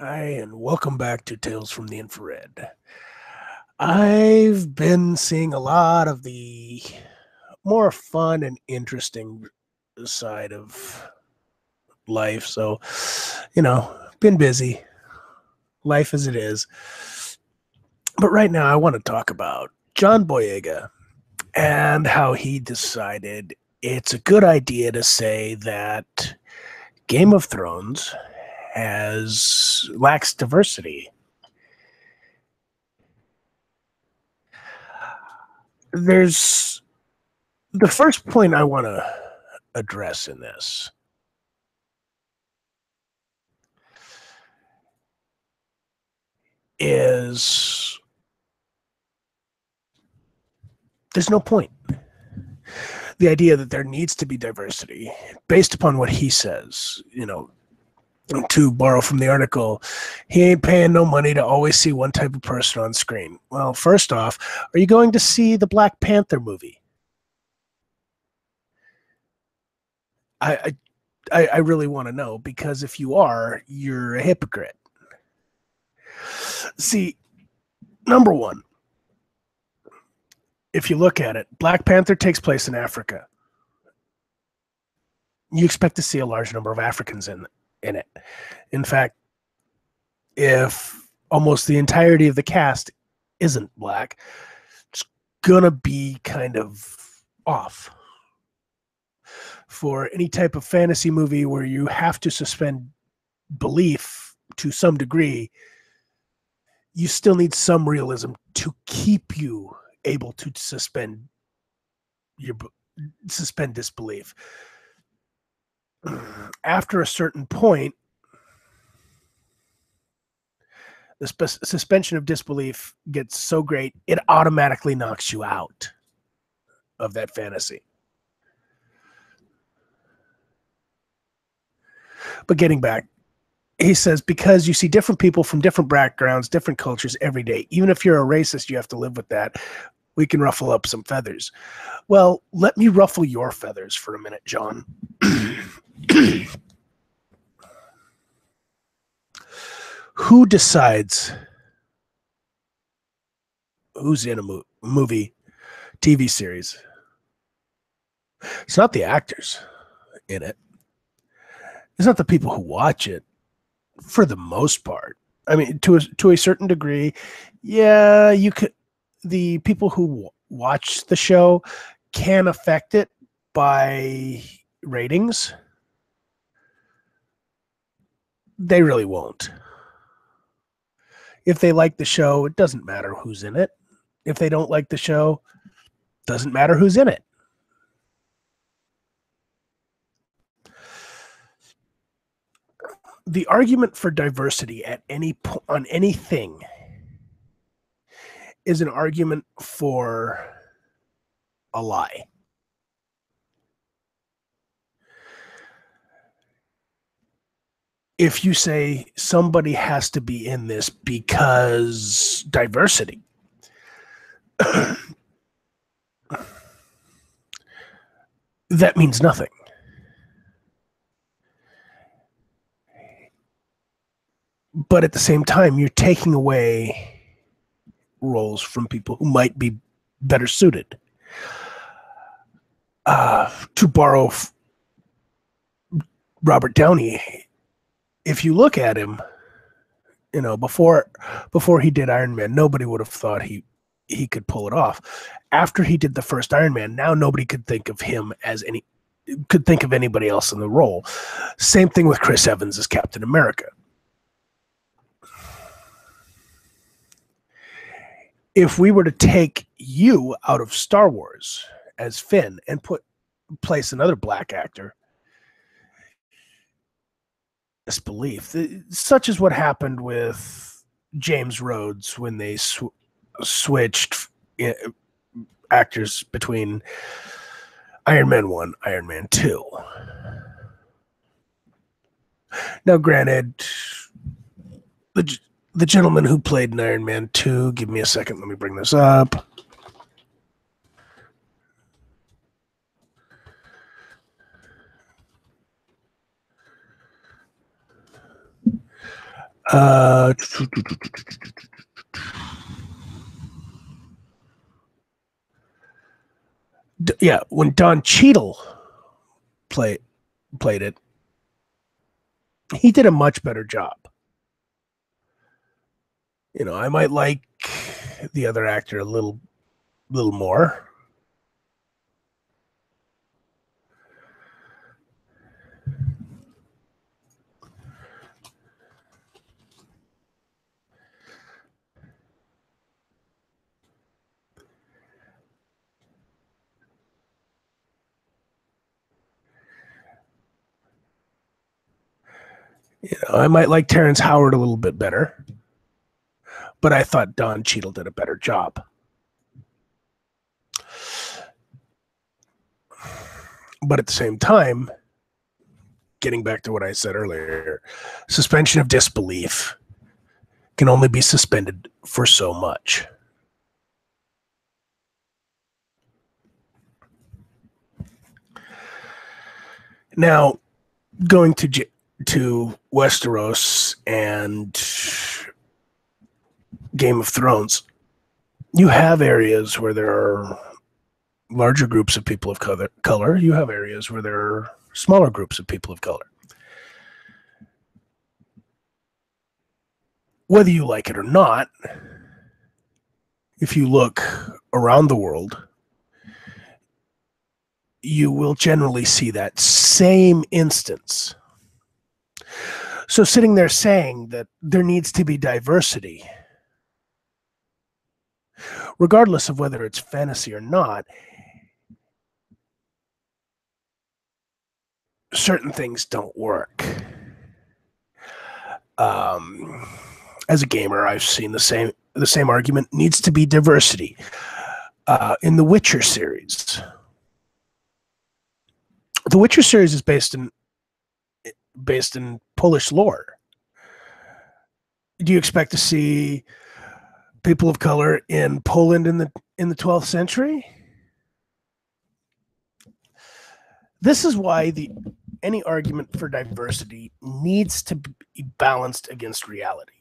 Hi, and welcome back to Tales from the Infrared. I've been seeing a lot of the more fun and interesting side of life. So, been busy, life as it is. But right now, I want to talk about John Boyega and how he decided it's a good idea to say that Game of Thrones has lacks diversity. There's the first point I want to address in this is there's no point. The idea that there needs to be diversity based upon what he says, to borrow from the article, he ain't paying no money to always see one type of person on screen. Well, first off, are you going to see the Black Panther movie? I I really want to know, because if you are, you're a hypocrite. See, number one, if you look at it, Black Panther takes place in Africa. You expect to see a large number of Africans in it. In fact, if almost the entirety of the cast isn't black, it's gonna be kind of off. For any type of fantasy movie where you have to suspend belief to some degree, you still need some realism to keep you able to your suspend disbelief. After a certain point, the suspension of disbelief gets so great, it automatically knocks you out of that fantasy. But getting back, he says, because you see different people from different backgrounds, different cultures every day. Even if you're a racist, you have to live with that. We can ruffle up some feathers. Well, let me ruffle your feathers for a minute, John. Who decides who's in a movie, TV series? It's not the actors in it. It's not the people who watch it, for the most part. I mean, to a certain degree, yeah, you could. The people who watch the show can affect it by ratings. They really won't. If they like the show, it doesn't matter who's in it. If they don't like the show, doesn't matter who's in it. The argument for diversity at on anything is an argument for a lie. If you say somebody has to be in this because diversity, that means nothing. But at the same time, you're taking away roles from people who might be better suited. To borrow Robert Downey, if you look at him, before he did Iron Man, nobody would have thought he could pull it off. After he did the first Iron Man, now nobody could think of him as could think of anybody else in the role. Same thing with Chris Evans as Captain America. If we were to take you out of Star Wars as Finn and place another black actor, disbelief, such as what happened with James Rhodes when they switched actors between Iron Man 1, Iron Man 2. Now, granted, the gentleman who played in Iron Man 2, give me a second, let me bring this up. Uh, yeah, when Don Cheadle play, played it, he did a much better job. I might like the other actor a little more. I might like Terrence Howard a little bit better, but I thought Don Cheadle did a better job. But at the same time, getting back to what I said earlier, suspension of disbelief can only be suspended for so much. Now, going to Westeros and Game of Thrones, you have areas where there are larger groups of people of color. You have areas where there are smaller groups of people of color. Whether you like it or not, if you look around the world, you will generally see that same instance. So sitting there saying that there needs to be diversity, regardless of whether it's fantasy or not, certain things don't work. As a gamer, I've seen the same argument. Needs to be diversity. In the Witcher series, the Witcher series is based in Polish lore. Do you expect to see people of color in Poland in the 12th century? This is why any argument for diversity needs to be balanced against reality.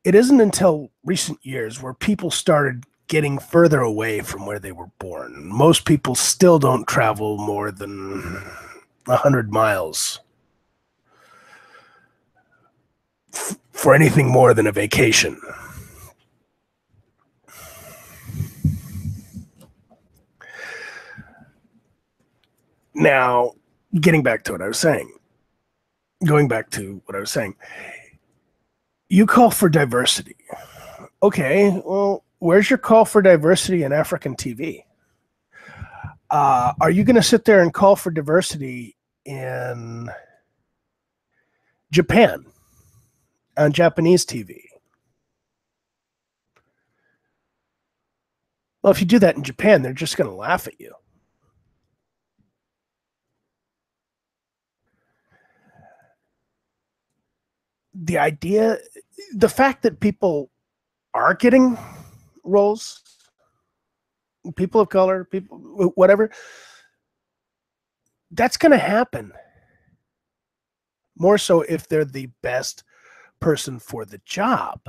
It isn't until recent years where people started getting further away from where they were born. Most people still don't travel more than 100 miles for anything more than a vacation. Now, going back to what I was saying, you call for diversity. Okay, well, where's your call for diversity in African TV? Are you going to sit there and call for diversity in Japan on Japanese TV? Well, if you do that in Japan, they're just going to laugh at you. The fact that people are getting roles, people of color, people, whatever, that's going to happen. More so if they're the best person for the job.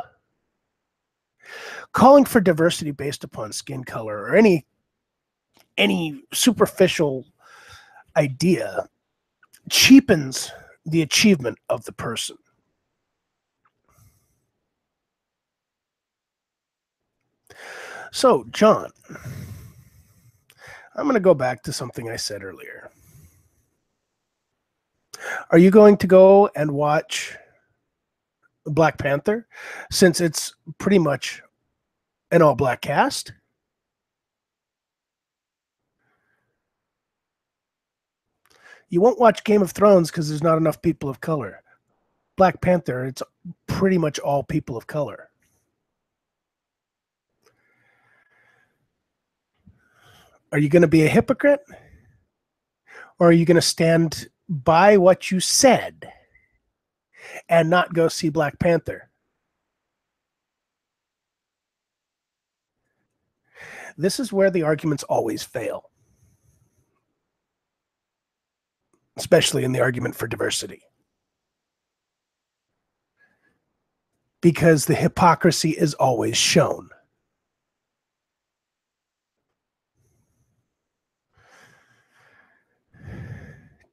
Calling for diversity based upon skin color or any superficial idea cheapens the achievement of the person. So, John, I'm going to go back to something I said earlier. Are you going to go and watch Black Panther since it's pretty much an all-black cast? You won't watch Game of Thrones because there's not enough people of color. Black Panther, it's pretty much all people of color. Are you going to be a hypocrite? Or are you going to stand by what you said and not go see Black Panther? This is where the arguments always fail. especially in the argument for diversity. Because the hypocrisy is always shown.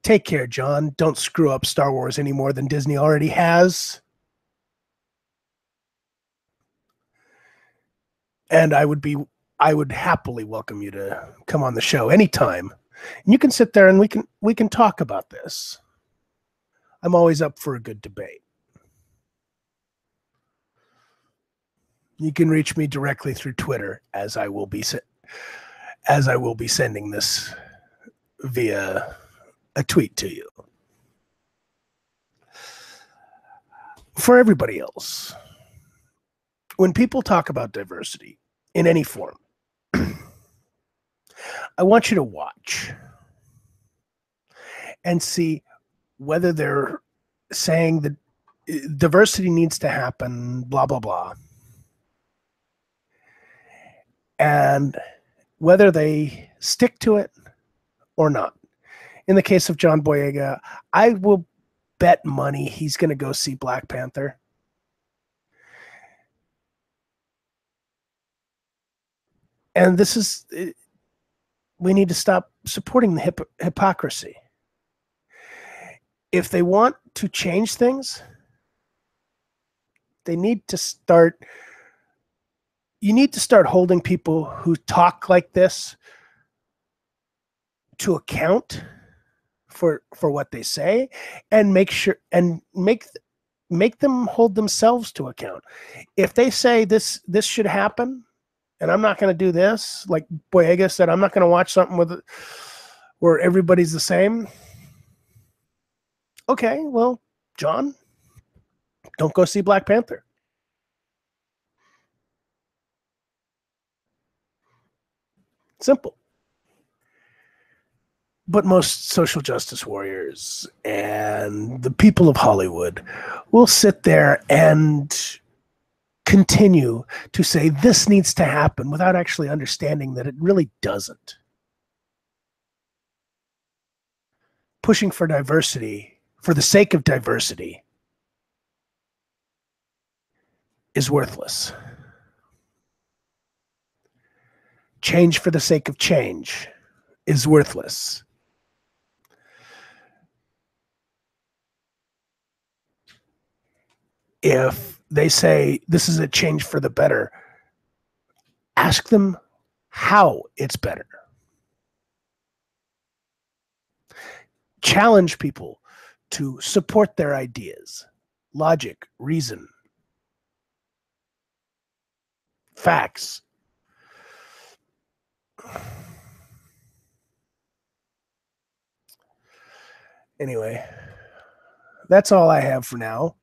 Take care, John. Don't screw up Star Wars any more than Disney already has. And I would happily welcome you to come on the show anytime. And you can sit there and we can talk about this. I'm always up for a good debate. You can reach me directly through Twitter, as I will be sending this via a tweet to you. For everybody else, when people talk about diversity in any form, I want you to watch and see whether they're saying that diversity needs to happen, blah, blah, blah, and whether they stick to it or not. In the case of John Boyega, I will bet money he's going to go see Black Panther. And this is, we need to stop supporting the hypocrisy. If they want to change things, you need to start holding people who talk like this to account for what they say, and make them hold themselves to account. If they say this should happen, and I'm not going to do this, like Boyega said, I'm not going to watch something where everybody's the same. Okay, well, John, don't go see Black Panther. Simple. But most social justice warriors and the people of Hollywood will sit there and continue to say this needs to happen without actually understanding that it really doesn't. Pushing for diversity for the sake of diversity is worthless. Change for the sake of change is worthless. If they say this is a change for the better, ask them how it's better. Challenge people to support their ideas, logic, reason, facts. Anyway, that's all I have for now.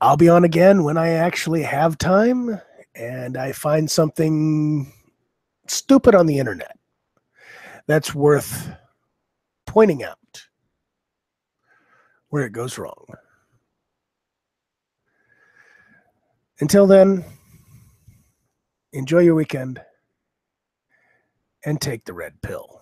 I'll be on again when I actually have time and I find something stupid on the internet that's worth pointing out where it goes wrong. Until then, enjoy your weekend and take the red pill.